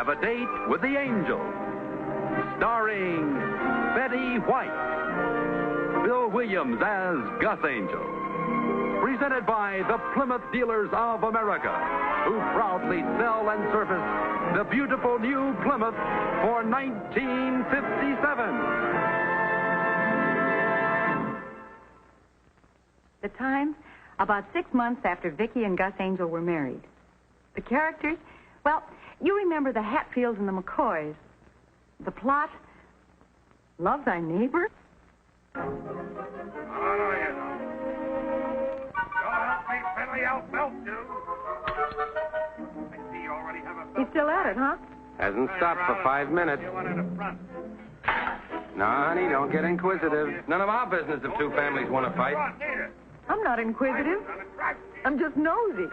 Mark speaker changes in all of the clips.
Speaker 1: have a date with the angels. Starring Betty White, Bill Williams as Gus Angel. Presented by the Plymouth Dealers of America, who proudly sell and service the beautiful new Plymouth for 1957.
Speaker 2: The time, about 6 months after Vicky and Gus Angel were married. The characters, well, you remember the Hatfields and the McCoys. The plot, love thy neighbor. He's still at it, huh?
Speaker 3: Hasn't stopped for 5 minutes. No, honey, don't get inquisitive. None of our business if two families want to fight.
Speaker 2: I'm not inquisitive. I'm just nosy.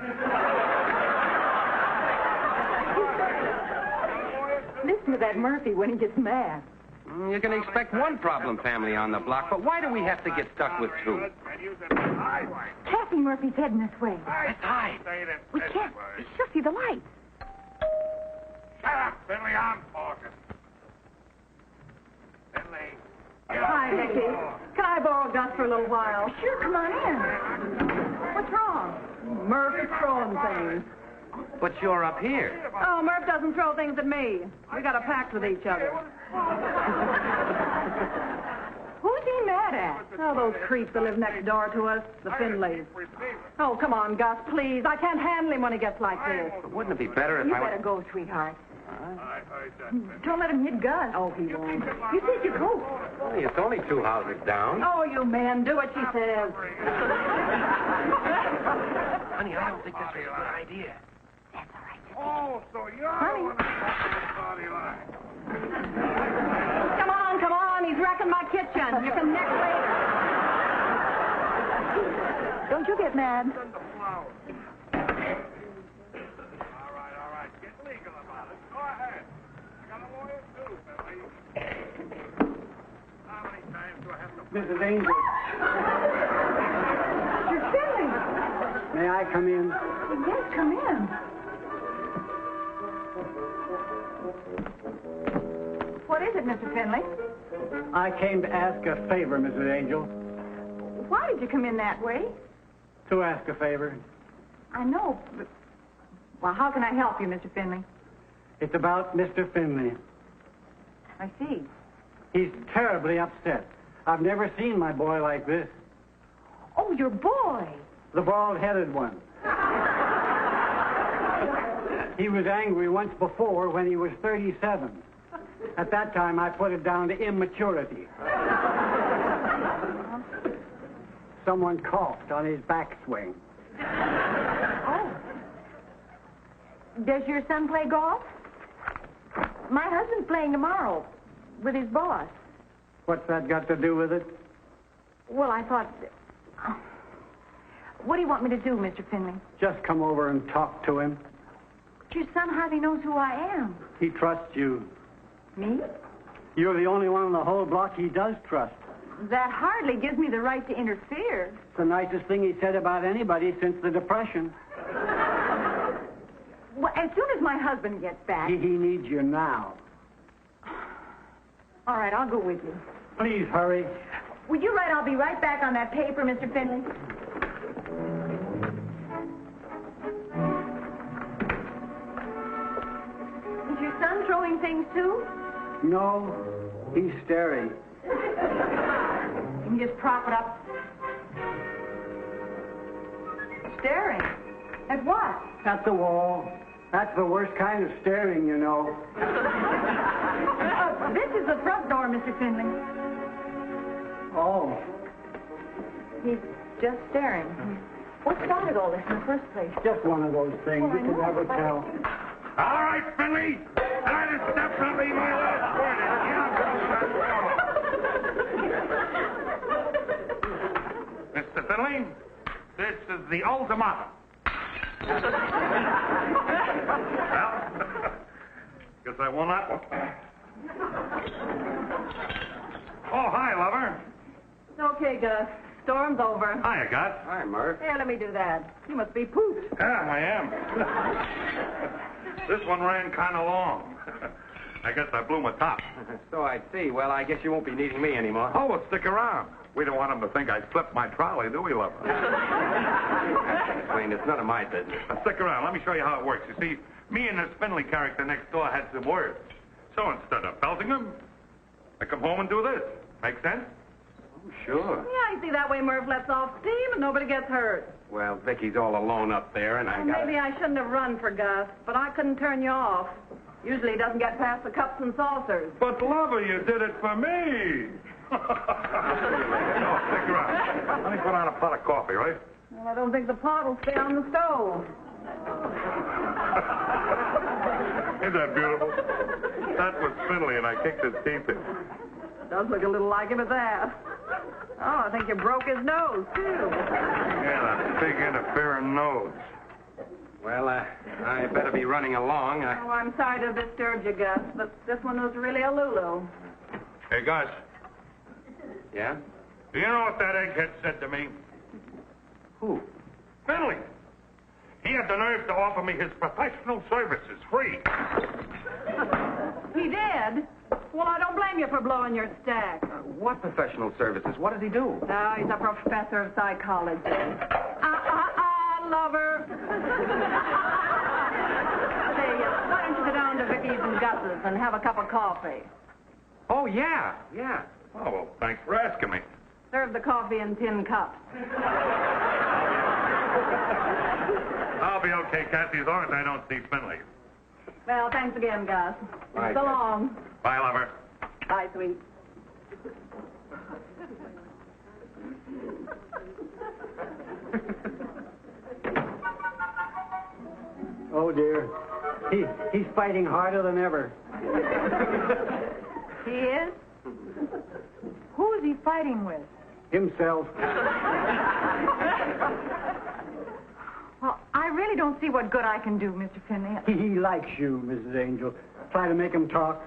Speaker 2: Listen to that Murphy when he gets mad.
Speaker 3: You can expect one problem family on the block, but why do we have to get stuck with two?
Speaker 2: Kathy Murphy's heading this way.
Speaker 3: That's high.
Speaker 2: We can't. She'll see the lights.
Speaker 4: Shut up, Finley. I'm talking. Finley.
Speaker 2: Hi, Vicky. Can I borrow Gus for a little while? Sure, come on in. What's wrong? Murphy's throwing things.
Speaker 3: But you're up here.
Speaker 2: Oh, Murph doesn't throw things at me. We got a pact with each other. Who's he mad at? Oh, those creeps that live next door to us, the Finleys. Oh, come on, Gus, please. I can't handle him when he gets like this.
Speaker 3: But wouldn't it be better if
Speaker 2: You
Speaker 3: I...
Speaker 2: better go, sweetheart. Don't let him hit Gus. Oh, he won't. You take your coat.
Speaker 3: Hey, it's only 2 houses down.
Speaker 2: Oh, you men, do what she says.
Speaker 3: Honey, I don't think this is a good idea.
Speaker 2: That's all right.
Speaker 4: Oh, so you're
Speaker 2: Honey.
Speaker 4: the one that's the party line.
Speaker 2: Come on. He's wrecking my kitchen. You can neck later. Don't you get mad.
Speaker 4: Send the flowers. All right. Get legal about it. Go ahead. I got a lawyer, too, Billy. How many times do I have to...
Speaker 5: Mrs. Angel,
Speaker 2: You're silly.
Speaker 5: may I come in?
Speaker 2: Yes, come in. What is it, Mr. Finley?
Speaker 5: I came to ask a favor, Mrs. Angel.
Speaker 2: Why did you come in that way?
Speaker 5: To ask a favor.
Speaker 2: I know, but... Well, how can I help you, Mr. Finley?
Speaker 5: It's about Mr. Finley.
Speaker 2: I see.
Speaker 5: He's terribly upset. I've never seen my boy like this.
Speaker 2: Oh, your boy.
Speaker 5: The bald-headed one. He was angry once before when he was 37. At that time, I put it down to immaturity. Someone coughed on his backswing.
Speaker 2: Oh. Does your son play golf? My husband's playing tomorrow with his boss.
Speaker 5: What's that got to do with it?
Speaker 2: Well, I thought... What do you want me to do, Mr. Finley?
Speaker 5: Just come over and talk to him.
Speaker 2: Your son hardly knows who I am.
Speaker 5: He trusts you.
Speaker 2: Me?
Speaker 5: You're the only one on the whole block he does trust.
Speaker 2: That hardly gives me the right to interfere.
Speaker 5: It's the nicest thing he said about anybody since the Depression.
Speaker 2: Well, as soon as my husband gets back...
Speaker 5: He needs you now.
Speaker 2: All right, I'll go with you.
Speaker 5: Please hurry.
Speaker 2: Would you write, I'll be right back on that paper, Mr. Finley? Is your son throwing things, too?
Speaker 5: No, he's staring.
Speaker 2: You can just prop it up. Staring? At what?
Speaker 5: At the wall. That's the worst kind of staring, you know.
Speaker 2: This is the front door, Mr. Finley.
Speaker 5: Oh,
Speaker 2: He's just staring. What started all this in the first place?
Speaker 5: just one of those things.
Speaker 2: Well, I
Speaker 5: You can
Speaker 2: know,
Speaker 5: never
Speaker 2: but-
Speaker 5: tell.
Speaker 4: All right, Finley. That is definitely my last word. Mr. Finley, this is the ultimatum. Well, guess I won that one. Oh, hi, lover.
Speaker 2: Okay, Gus. Storm's over.
Speaker 4: Hiya, Gus.
Speaker 3: Hi, Murph.
Speaker 2: Here, let me do that. You must be pooped.
Speaker 4: Yeah, I am. This one ran kind of long. I guess I blew my top.
Speaker 3: So I see. Well, I guess you won't be needing me anymore.
Speaker 4: Oh, well, stick around. We don't want him to think I slipped my trolley, do we, lover?
Speaker 3: That's explained. It's none of my business.
Speaker 4: Now, stick around. Let me show you how it works. You see, me and this Finley character next door had some words. So instead of belting him, I come home and do this. Make sense?
Speaker 3: Oh, sure.
Speaker 6: Yeah, you see, that way Murph lets off steam and nobody gets hurt.
Speaker 3: Well, Vicky's all alone up there, and I got...
Speaker 6: Maybe I shouldn't have run for Gus, but I couldn't turn you off. Usually he doesn't get past the cups and saucers.
Speaker 4: But, lover, you did it for me. No, stick around. Let me put on a pot of coffee, right?
Speaker 6: Well, I don't think the pot will stay on the stove.
Speaker 4: Isn't that beautiful? That was Finley, and I kicked his teeth in.
Speaker 6: Does look a little like him at that. Oh, I think you broke his nose, too.
Speaker 4: Yeah, that big interfering nose.
Speaker 3: Well, I better be running along.
Speaker 6: Oh, I'm sorry to disturb you, Gus, but this one was really a Lulu.
Speaker 4: Hey, Gus,
Speaker 3: Yeah?
Speaker 4: do you know what that egghead said to me?
Speaker 3: Who?
Speaker 4: Finley. He had the nerve to offer me his professional services free.
Speaker 6: He did? Well, I don't blame you for blowing your stack.
Speaker 3: What professional services? What does he do?
Speaker 6: No, he's a professor of psychology. Lover. Say, why don't you go down to Vicky's and Gus's and have a cup of coffee?
Speaker 3: Oh, yeah.
Speaker 4: Oh, well, thanks for asking me.
Speaker 6: Serve the coffee in tin cups.
Speaker 4: I'll be okay, Cassie, as long as I don't see Finley.
Speaker 6: Well, thanks again, Gus.
Speaker 3: Bye,
Speaker 6: So
Speaker 3: Gus.
Speaker 6: long.
Speaker 4: Bye, lover.
Speaker 6: Bye, sweet.
Speaker 5: Oh, dear. He's fighting harder than ever.
Speaker 2: He is? Who is he fighting with?
Speaker 5: Himself.
Speaker 2: Well, I really don't see what good I can do, Mr. Finley.
Speaker 5: He likes you, Mrs. Angel. Try to make him talk.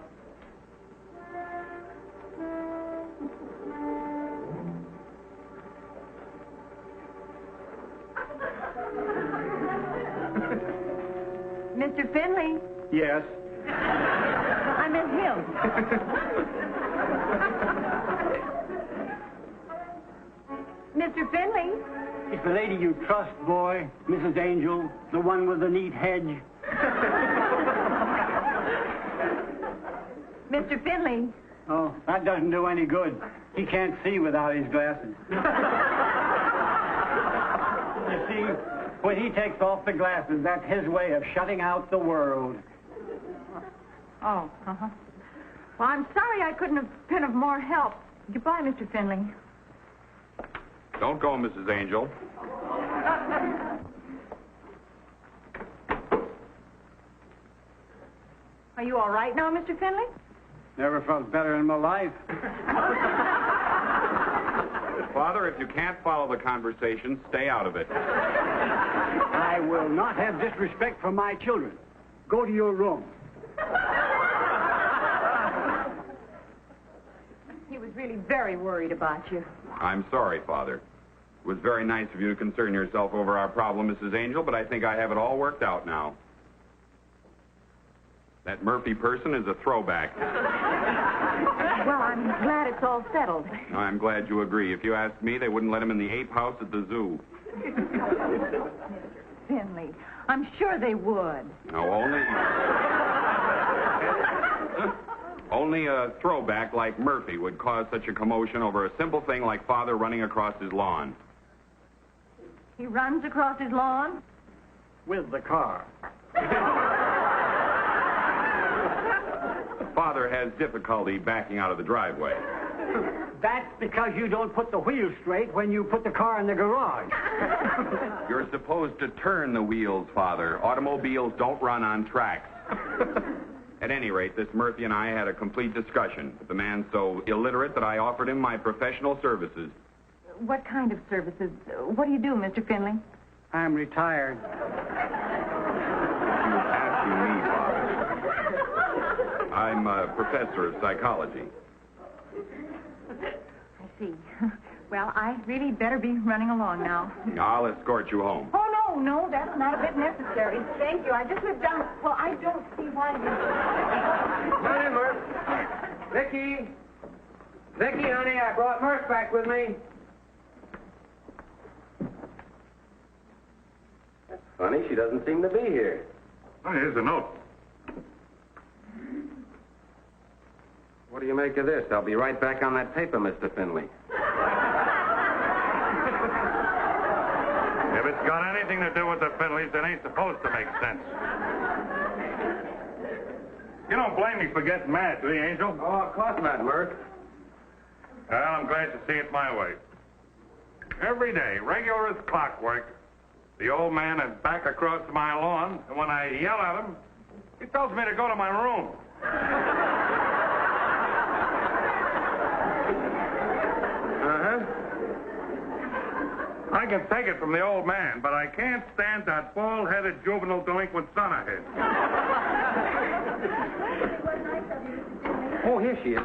Speaker 2: Mr. Finley,
Speaker 5: Yes.
Speaker 2: I meant him. Mr. Finley?
Speaker 5: It's the lady you trust, boy. Mrs. Angel, the one with the neat hedge.
Speaker 2: Mr. Finley?
Speaker 5: Oh, that doesn't do any good. He can't see without his glasses. You see, when he takes off the glasses, that's his way of shutting out the world.
Speaker 2: Oh, uh-huh. Well, I'm sorry I couldn't have been of more help. Goodbye, Mr. Finley.
Speaker 1: Don't go, Mrs. Angel.
Speaker 2: Are you all right now, Mr. Finley?
Speaker 5: Never felt better in my life.
Speaker 1: Father, if you can't follow the conversation, stay out of it.
Speaker 5: I will not have disrespect for my children. Go to your room.
Speaker 2: He was really very worried about you.
Speaker 1: I'm sorry, Father. It was very nice of you to concern yourself over our problem, Mrs. Angel, but I think I have it all worked out now. That Murphy person is a throwback.
Speaker 2: Well, I'm glad it's all settled.
Speaker 1: I'm glad you agree. If you ask me, they wouldn't let him in the ape house at the zoo.
Speaker 2: Finley, I'm sure they would.
Speaker 1: No, only a throwback like Murphy would cause such a commotion over a simple thing like Father running across his lawn.
Speaker 2: He runs across his lawn?
Speaker 5: With the car.
Speaker 1: Father has difficulty backing out of the driveway.
Speaker 5: That's because you don't put the wheels straight when you put the car in the garage.
Speaker 1: You're supposed to turn the wheels, Father. Automobiles don't run on tracks. At any rate, this Murphy and I had a complete discussion. The man's so illiterate that I offered him my professional services.
Speaker 2: What kind of services? What do you do, Mr. Finley?
Speaker 5: I'm retired.
Speaker 1: You're asking me, Father. I'm a professor of psychology.
Speaker 2: I see. Well, I really better be running along now.
Speaker 1: I'll escort you home.
Speaker 2: Oh, no, Oh, no, that's not a bit necessary. Thank you. I just lived down. Well, I don't see why you.
Speaker 3: Come in, Murph. Vicky, honey, I brought Murph back with me. That's funny. She doesn't seem to be here.
Speaker 4: Oh, here's a note.
Speaker 3: What do you make of this? I'll be right back on that paper, Mr. Finley.
Speaker 4: If it's got anything to do with the Finleys, it ain't supposed to make sense. You don't blame me for getting mad, do you, Angel?
Speaker 3: Oh, of course not, Murph.
Speaker 4: Well, I'm glad to see it my way. Every day, regular as clockwork, the old man is back across my lawn, and when I yell at him, he tells me to go to my room. I can take it from the old man, but I can't stand that bald-headed juvenile delinquent son of his.
Speaker 3: Oh, here she is.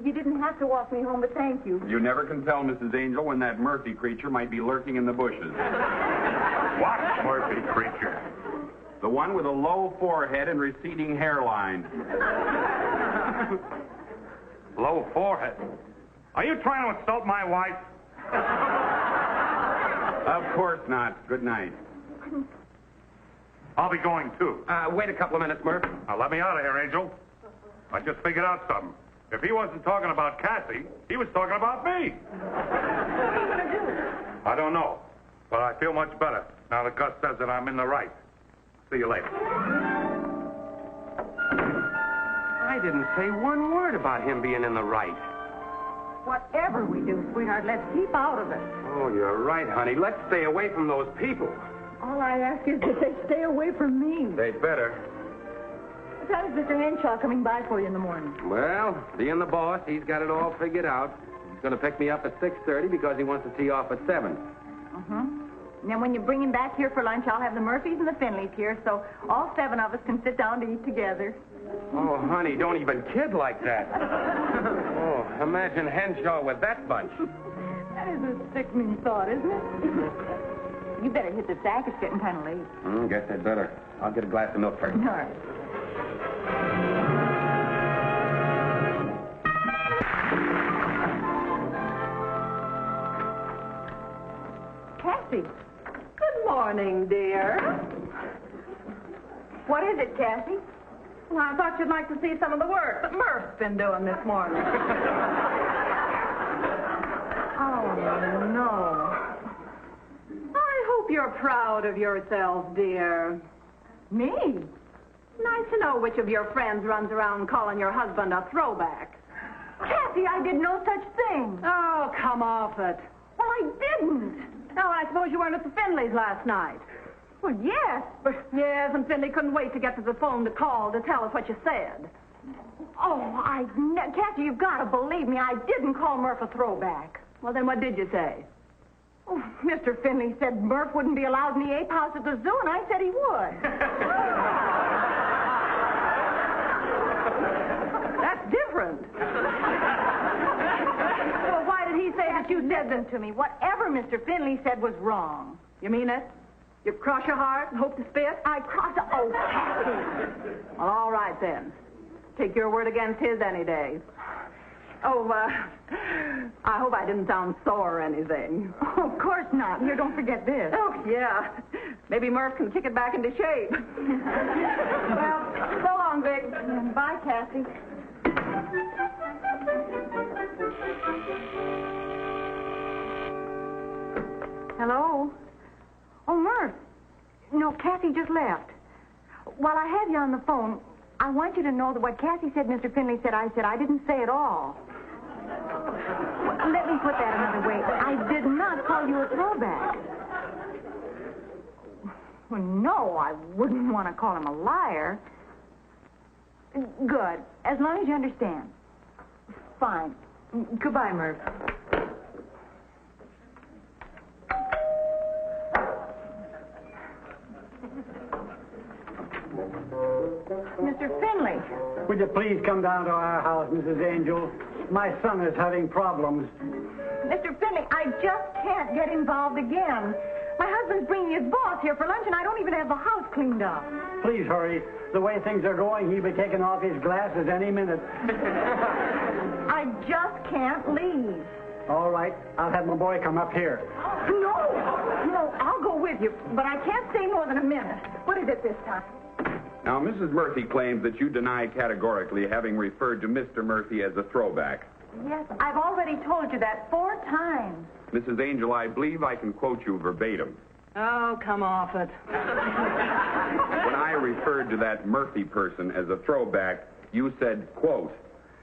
Speaker 2: You didn't have to walk me home, but thank you.
Speaker 1: You never can tell, Mrs. Angel, when that Murphy creature might be lurking in the bushes.
Speaker 4: What Murphy creature?
Speaker 1: The one with a low forehead and receding hairline.
Speaker 4: Low forehead. Are you trying to insult my wife?
Speaker 1: Of course not. Good night.
Speaker 4: I'll be going, too.
Speaker 3: Wait a couple of minutes, Murph.
Speaker 4: Now, let me out of here, Angel. I just figured out something. If he wasn't talking about Cassie, he was talking about me.
Speaker 2: What are you going to do?
Speaker 4: I don't know, but I feel much better now that Gus says that I'm in the right. See you later.
Speaker 3: I didn't say one word about him being in the right.
Speaker 2: Whatever we do, sweetheart, let's keep out of it.
Speaker 3: Oh, you're right, honey. Let's stay away from those people.
Speaker 2: All I ask is that they stay away from me.
Speaker 3: They'd better.
Speaker 2: What time is Mr. Henshaw coming by for you in the morning?
Speaker 3: Well, being the boss, he's got it all figured out. He's going to pick me up at 6:30 because he wants to tee off at 7.
Speaker 2: Uh-huh. And then when you bring him back here for lunch, I'll have the Murphys and the Finleys here, so all 7 of us can sit down to eat together.
Speaker 3: Oh, honey, don't even kid like that. Oh, imagine Henshaw with that bunch.
Speaker 2: That is a sickening thought, isn't it? You better hit the sack. It's getting kind of late.
Speaker 3: Guess I'd better. I'll get a glass of milk first.
Speaker 2: All right. Cassie.
Speaker 6: Good morning, dear.
Speaker 2: What is it, Cassie?
Speaker 6: Well, I thought you'd like to see some of the work that Murph's been doing this morning.
Speaker 2: Oh, no.
Speaker 6: I hope you're proud of yourself, dear.
Speaker 2: Me?
Speaker 6: Nice to know which of your friends runs around calling your husband a throwback.
Speaker 2: Cassie, I did no such thing.
Speaker 6: Oh, come off it.
Speaker 2: Well, I didn't.
Speaker 6: Oh, I suppose you weren't at the Finleys last night.
Speaker 2: Well, yes, but...
Speaker 6: Yes, and Finley couldn't wait to get to the phone to call to tell us what you said.
Speaker 2: Oh, Cassie, you've got to believe me. I didn't call Murph a throwback.
Speaker 6: Well, then what did you say?
Speaker 2: Oh, Mr. Finley said Murph wouldn't be allowed in the ape house at the zoo, and I said he would.
Speaker 6: That's different. Well, why did he say that you said
Speaker 2: Listen to me. Whatever Mr. Finley said was wrong.
Speaker 6: You mean it? You cross your heart and hope to spit?
Speaker 2: I crossed... Oh, Cassie.
Speaker 6: Well, all right, then. Take your word against his any day. Oh, I hope I didn't sound sore or anything.
Speaker 2: Oh, of course not. Here, don't forget this.
Speaker 6: Oh, yeah. Maybe Murph can kick it back into shape. Well, so long, Vic.
Speaker 2: Bye, Cassie. Hello? Oh, Murph. No, Cassie just left. While I have you on the phone, I want you to know that what Cassie said, Mr. Finley said, I didn't say at all. Well, let me put that another way. I did not call you a throwback. Well, no, I wouldn't want to call him a liar. Good. As long as you understand. Fine. Goodbye, Murph. Mr. Finley.
Speaker 5: Would you please come down to our house, Mrs. Angel? My son is having problems.
Speaker 2: Mr. Finley, I just can't get him involved again. My husband's bringing his boss here for lunch, and I don't even have the house cleaned up.
Speaker 5: Please hurry. The way things are going, he'll be taking off his glasses any minute.
Speaker 2: I just can't leave.
Speaker 5: All right, I'll have my boy come up here.
Speaker 2: No, I'll go with you, but I can't stay more than a minute. What is it this time?
Speaker 1: Now, Mrs. Murphy claims that you deny categorically having referred to Mr. Murphy as a throwback.
Speaker 2: Yes, I've already told you that 4 times.
Speaker 1: Mrs. Angel, I believe I can quote you verbatim.
Speaker 6: Oh, come off it.
Speaker 1: When I referred to that Murphy person as a throwback, you said, quote,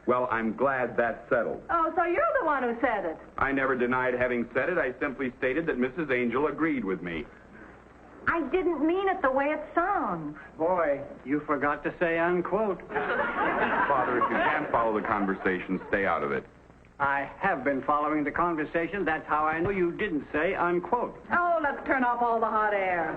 Speaker 1: "Well, I'm glad that's settled."
Speaker 6: Oh, so you're the one who said it.
Speaker 1: I never denied having said it. I simply stated that Mrs. Angel agreed with me.
Speaker 2: I didn't mean it the way it sounds.
Speaker 5: Boy, you forgot to say unquote.
Speaker 1: Father, if you can't follow the conversation, stay out of it.
Speaker 5: I have been following the conversation. That's how I know you didn't say unquote.
Speaker 6: Oh, let's turn off all the hot air.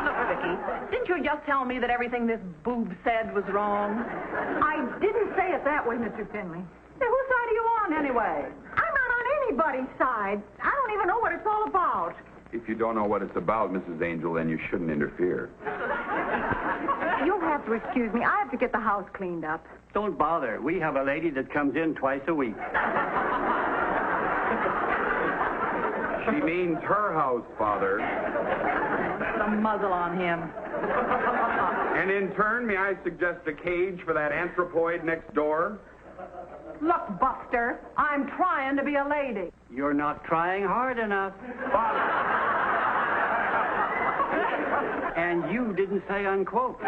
Speaker 6: Look, Vicky, didn't you just tell me that everything this boob said was wrong?
Speaker 2: I didn't say it that way, Mr. Finley.
Speaker 6: Hey, whose side are you on, anyway?
Speaker 2: I'm not on anybody's side. I don't even know what it's all about.
Speaker 1: If you don't know what it's about, Mrs. Angel, then you shouldn't interfere.
Speaker 2: You'll have to excuse me. I have to get the house cleaned up.
Speaker 5: Don't bother. We have a lady that comes in twice a week.
Speaker 1: She means her house, Father.
Speaker 6: Put a muzzle on him.
Speaker 1: And in turn, may I suggest a cage for that anthropoid next door?
Speaker 6: Look, Buster, I'm trying to be a lady.
Speaker 5: You're not trying hard enough. And you didn't say unquote.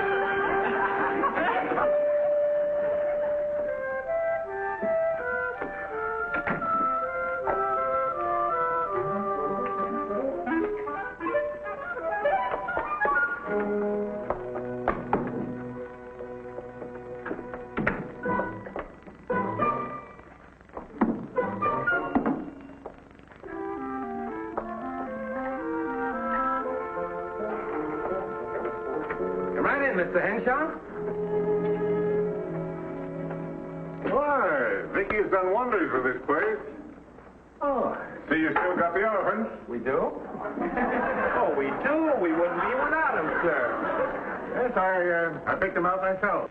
Speaker 3: Come right in, Mr. Henshaw.
Speaker 7: Why, Vicky's done wonders with this place.
Speaker 3: Oh,
Speaker 7: See, you still got the elephants.
Speaker 3: we do? Oh, we do? We wouldn't be without him, sir.
Speaker 7: Yes, I picked them out myself.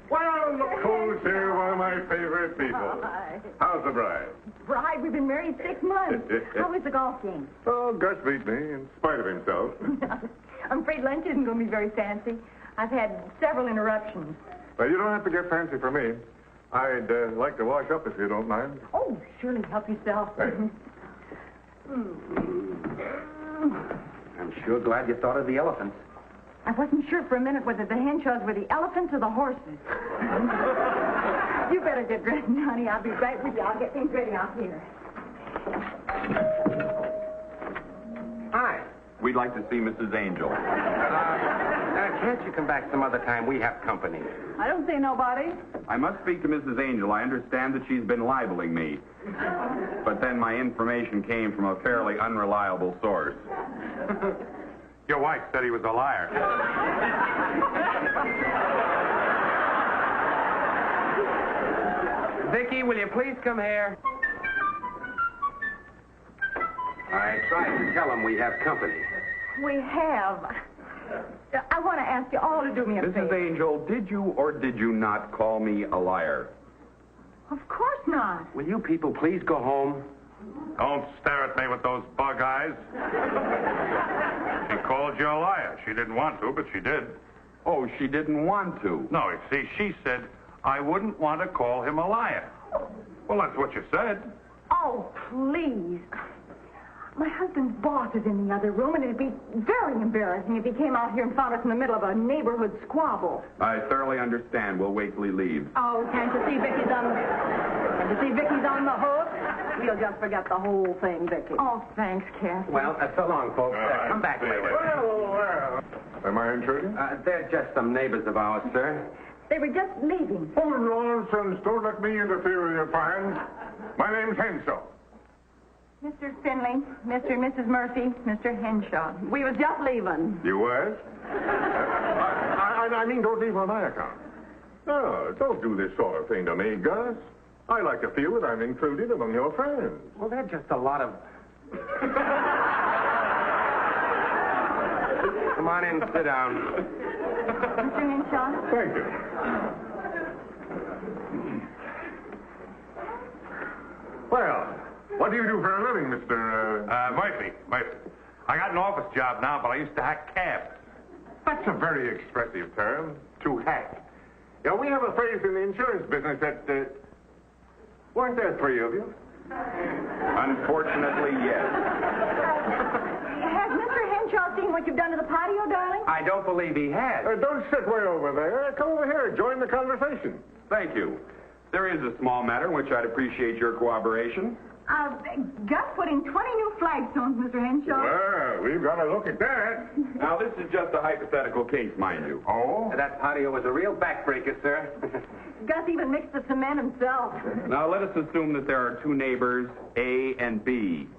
Speaker 7: Well, look who's here, one of my favorite people.
Speaker 2: Hi.
Speaker 7: How's the bride?
Speaker 2: Bride, we've been married 6 months. How was the golf game?
Speaker 7: Oh, Gus beat me in spite of himself.
Speaker 2: I'm afraid lunch isn't going to be very fancy. I've had several interruptions.
Speaker 7: Well, you don't have to get fancy for me. I'd like to wash up if you don't mind.
Speaker 2: Oh, surely help yourself.
Speaker 7: Thanks.
Speaker 3: I'm sure glad you thought of the elephants.
Speaker 2: I wasn't sure for a minute whether the Henshaws were the elephants or the horses. You better get dressed, honey. I'll be right with you. I'll get things ready out here.
Speaker 3: Hi.
Speaker 1: We'd like to see Mrs. Angel.
Speaker 3: Can't you come back some other time? We have company.
Speaker 6: I don't see nobody.
Speaker 1: I must speak to Mrs. Angel. I understand that she's been libeling me. But then my information came from a fairly unreliable source.
Speaker 4: Your wife said he was a liar.
Speaker 3: Vicky, will you please come here? I tried to tell him we have company.
Speaker 2: We have. I want to ask you all to do me a
Speaker 1: Mrs.
Speaker 2: favor.
Speaker 1: Angel, did you or did you not call me a liar?
Speaker 2: Of course not.
Speaker 3: Will you people please go home?
Speaker 4: Don't stare at me with those bug eyes. She called you a liar. She didn't want to, but she did.
Speaker 1: Oh, she didn't want to.
Speaker 4: No, you see, she said I wouldn't want to call him a liar. Well, that's what you said.
Speaker 2: Oh, please. My husband's boss is in the other room, and it'd be very embarrassing if he came out here and found us in the middle of a neighborhood squabble.
Speaker 1: I thoroughly understand. We'll wait till he leaves.
Speaker 6: Oh, can't you see Vicky's on the hook? We'll just forget the whole thing, Vicky.
Speaker 2: Oh, thanks, Kathy.
Speaker 3: Well, so long, folks. Come back later.
Speaker 7: Well. Am I intruding?
Speaker 3: They're just some neighbors of ours, sir.
Speaker 2: They were just leaving.
Speaker 7: Oh, nonsense. Don't let me interfere with your plans. My name's Henshaw.
Speaker 2: Mr. Finley, Mr. and Mrs. Murphy, Mr. Henshaw.
Speaker 6: We was just leaving.
Speaker 7: You was? I mean, don't leave on my account. No, don't do this sort of thing to me, Gus. I like to feel that I'm included among your friends.
Speaker 3: Well, they're just a lot of... Come on in and sit down.
Speaker 2: Mr. Henshaw?
Speaker 7: Thank you. Well, what do you do for a living, Mr.
Speaker 4: Murphy. I got an office job now, but I used to hack cabs.
Speaker 7: That's a very expressive term, to hack. Yeah, we have a phrase in the insurance business that, weren't there 3 of you?
Speaker 3: Unfortunately, yes.
Speaker 2: Has Mr. Henshaw seen what you've done to the patio, darling?
Speaker 3: I don't believe he has.
Speaker 7: Don't sit way over there. Come over here. Join the conversation.
Speaker 8: Thank you. There is a small matter in which I'd appreciate your cooperation.
Speaker 2: Gus put in 20 new flagstones, Mr. Henshaw.
Speaker 7: Well, we've got to look at that.
Speaker 8: Now, this is just a hypothetical case, mind you.
Speaker 7: Oh?
Speaker 3: That patio was a real backbreaker, sir.
Speaker 2: Gus even mixed the cement himself.
Speaker 8: Now, let us assume that there are 2 neighbors, A and B.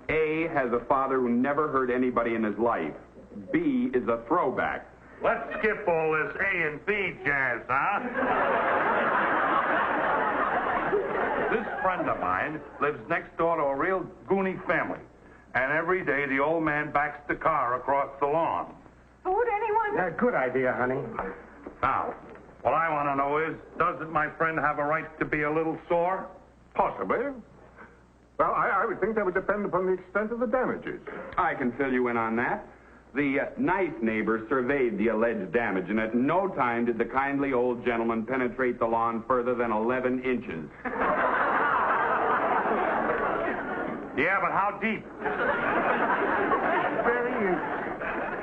Speaker 8: A has a father who never hurt anybody in his life. B is a throwback.
Speaker 4: Let's skip all this A and B jazz, huh? This friend of mine lives next door to a real goony family. And every day the old man backs the car across the lawn.
Speaker 2: Food, anyone?
Speaker 3: Yeah, good idea, honey.
Speaker 4: Now, what I want to know is, doesn't my friend have a right to be a little sore?
Speaker 7: Possibly. Well, I would think that would depend upon the extent of the damages.
Speaker 8: I can fill you in on that. The nice neighbor surveyed the alleged damage, and at no time did the kindly old gentleman penetrate the lawn further than 11 inches.
Speaker 4: Yeah, but how deep?
Speaker 7: Very.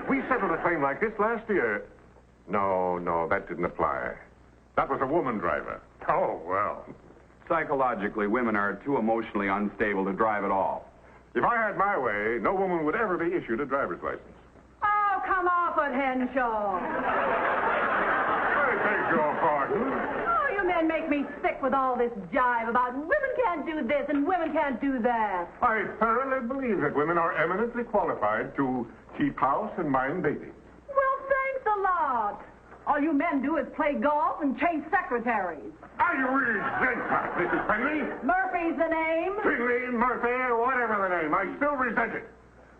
Speaker 7: We settled a claim like this last year. No, that didn't apply. That was a woman driver.
Speaker 4: Oh, well.
Speaker 8: Psychologically, women are too emotionally unstable to drive at all.
Speaker 7: If I had my way, no woman would ever be issued a driver's license.
Speaker 2: Oh, come off it, Henshaw.
Speaker 7: I beg your pardon.
Speaker 2: Oh, you men make me sick with all this jive about women can't do this and women can't do that.
Speaker 7: I thoroughly believe that women are eminently qualified to keep house and mind baby.
Speaker 2: Well, thanks a lot. All you men do is play golf and chase secretaries.
Speaker 7: I resent that, Mrs. Finley.
Speaker 2: Murphy's the name.
Speaker 7: Finley, Murphy, whatever the name. I still resent it.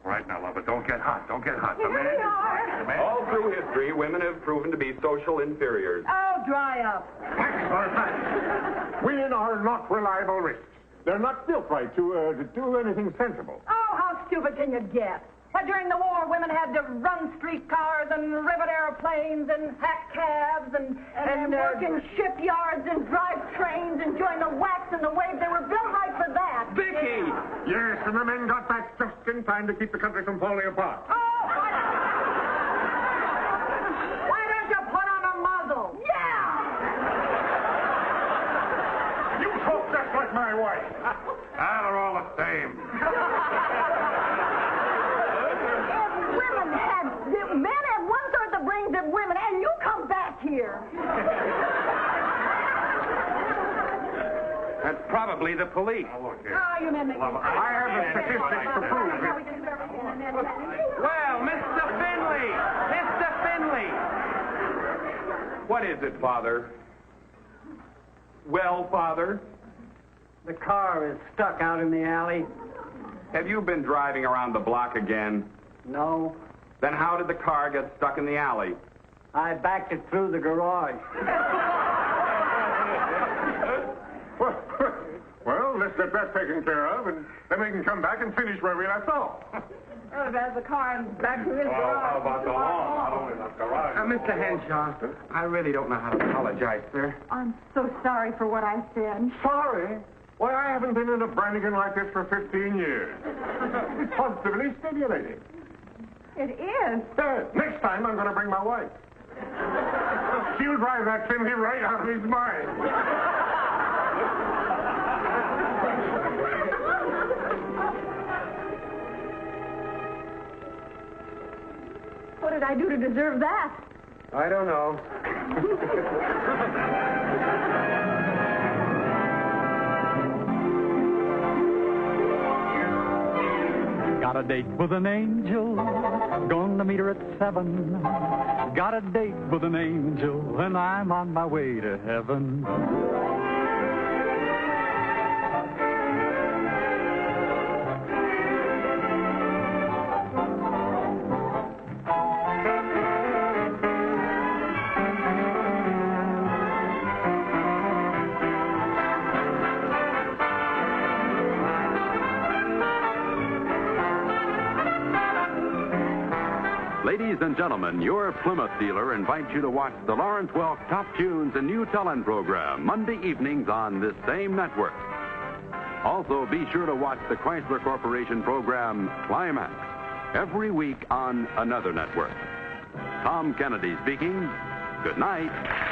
Speaker 4: All right, now, lover, don't get hot. Don't get hot.
Speaker 2: Here we are.
Speaker 8: All through history, women have proven to be social inferiors.
Speaker 2: Oh, dry up.
Speaker 7: Facts are facts. Women are not reliable risks. They're not built right to do anything sensible.
Speaker 2: Oh, how stupid can you get? Why, during the war, women had to run streetcars and rivet airplanes and hack cabs and work in shipyards and drive trains and join the wax and the wave. They were built right for that.
Speaker 8: Vicky!
Speaker 7: Yes, and the men got back just in time to keep the country from falling apart.
Speaker 2: Oh, why don't you put on a muzzle? Yeah!
Speaker 7: You talk just like my wife.
Speaker 4: They're all the same.
Speaker 2: Men have 1/3 the brains of women, and you come back here.
Speaker 8: That's probably the police.
Speaker 2: Oh, you men make me...
Speaker 7: I have the statistics to prove it.
Speaker 8: Well, Mr. Finley! What is it, Father? Well, Father?
Speaker 5: The car is stuck out in the alley.
Speaker 8: Have you been driving around the block again?
Speaker 5: No.
Speaker 8: Then how did the car get stuck in the alley?
Speaker 5: I backed it through the garage.
Speaker 7: Well, let's get that taken care of, and then we can come back and finish where we left off.
Speaker 2: Oh, there's the car and back to his
Speaker 4: Well, how about the lawn? Not only the garage.
Speaker 3: Mr. Henshaw, I really don't know how to apologize, sir.
Speaker 2: I'm so sorry for what I said.
Speaker 7: Sorry? Why, I haven't been in a Brannigan like this for 15 years. It's positively stimulating.
Speaker 2: It is.
Speaker 7: Next time, I'm going to bring my wife. She'll drive that Finley right out of his mind.
Speaker 2: What did I do to deserve that?
Speaker 3: I don't know.
Speaker 9: Got a date with an angel, gonna meet her at 7. Got a date with an angel, and I'm on my way to heaven.
Speaker 1: Ladies and gentlemen, your Plymouth dealer invites you to watch the Lawrence Welk Top Tunes and New Talent program Monday evenings on this same network. Also, be sure to watch the Chrysler Corporation program Climax every week on another network. Tom Kennedy speaking. Good night.